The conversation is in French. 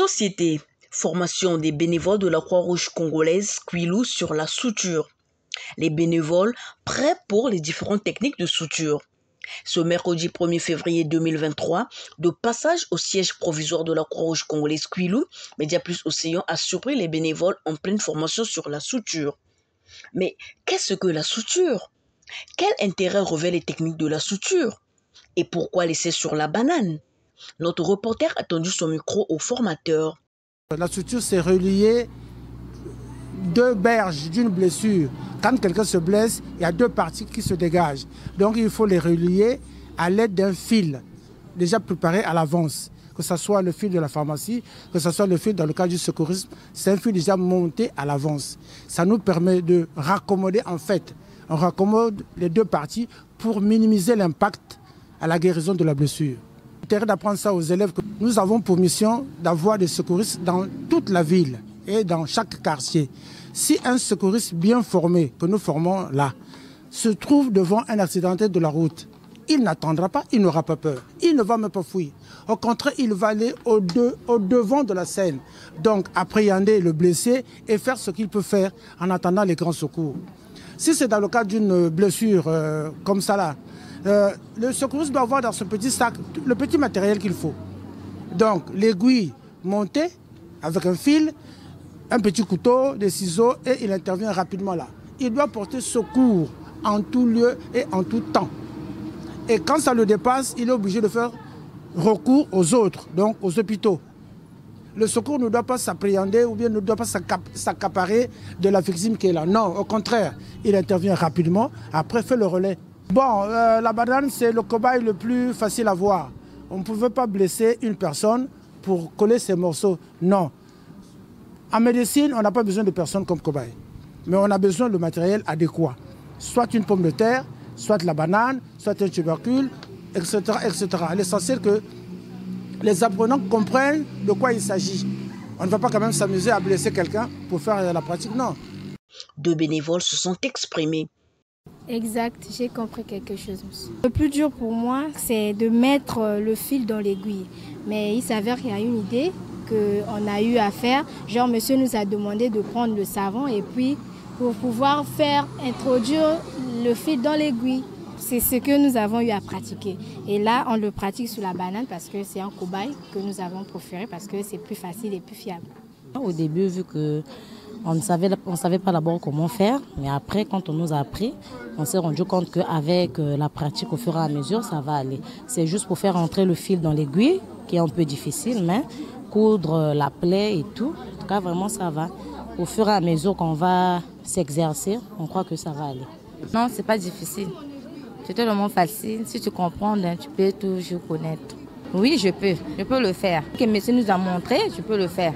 Société, formation des bénévoles de la Croix-Rouge congolaise Kwilu sur la suture. Les bénévoles prêts pour les différentes techniques de suture. Ce mercredi 1er février 2023, de passage au siège provisoire de la Croix-Rouge congolaise Kwilu, Média Plus Océan a surpris les bénévoles en pleine formation sur la suture. Mais qu'est-ce que la suture? Quel intérêt revêt les techniques de la suture? Et pourquoi laisser sur la banane? Notre reporter a tendu son micro au formateur. La suture, c'est relier deux berges d'une blessure. Quand quelqu'un se blesse, il y a deux parties qui se dégagent. Donc il faut les relier à l'aide d'un fil déjà préparé à l'avance. Que ce soit le fil de la pharmacie, que ce soit le fil dans le cas du secourisme, c'est un fil déjà monté à l'avance. Ça nous permet de raccommoder en fait. On raccommode les deux parties pour minimiser l'impact à la guérison de la blessure. L'intérêt d'apprendre ça aux élèves, que nous avons pour mission d'avoir des secouristes dans toute la ville et dans chaque quartier. Si un secouriste bien formé, que nous formons là, se trouve devant un accidenté de la route, il n'attendra pas, il n'aura pas peur, il ne va même pas fuir. Au contraire, il va aller au devant de la scène, donc appréhender le blessé et faire ce qu'il peut faire en attendant les grands secours. Si c'est dans le cas d'une blessure comme ça là, le secouriste doit avoir dans ce petit sac le petit matériel qu'il faut. Donc l'aiguille montée avec un fil, un petit couteau, des ciseaux et il intervient rapidement là. Il doit porter secours en tout lieu et en tout temps. Et quand ça le dépasse, il est obligé de faire recours aux autres, donc aux hôpitaux. Le secours ne doit pas s'appréhender ou bien ne doit pas s'accaparer de la victime qui est là. Non, au contraire, il intervient rapidement, après fait le relais. Bon, la banane, c'est le cobaye le plus facile à voir. On ne pouvait pas blesser une personne pour coller ses morceaux. Non. En médecine, on n'a pas besoin de personnes comme cobaye. Mais on a besoin de matériel adéquat. Soit une pomme de terre, soit la banane, soit un tubercule, etc. etc. L'essentiel que les apprenants comprennent de quoi il s'agit. On ne va pas quand même s'amuser à blesser quelqu'un pour faire la pratique, non. Deux bénévoles se sont exprimés. Exact, j'ai compris quelque chose. Le plus dur pour moi, c'est de mettre le fil dans l'aiguille. Mais il s'avère qu'il y a une idée qu'on a eu à faire. Genre, monsieur nous a demandé de prendre le savon et puis pour pouvoir faire introduire le fil dans l'aiguille. C'est ce que nous avons eu à pratiquer. Et là, on le pratique sur la banane parce que c'est un cobaye que nous avons préféré parce que c'est plus facile et plus fiable. Au début, vu qu'on ne savait pas d'abord comment faire, mais après, quand on nous a appris, on s'est rendu compte qu'avec la pratique au fur et à mesure, ça va aller. C'est juste pour faire entrer le fil dans l'aiguille, qui est un peu difficile, mais coudre la plaie et tout, en tout cas, vraiment, ça va. Au fur et à mesure qu'on va s'exercer, on croit que ça va aller. Non, c'est pas difficile. C'est tellement facile. Si tu comprends, tu peux toujours connaître. Oui, je peux le faire. Ce que monsieur nous a montré, je peux le faire.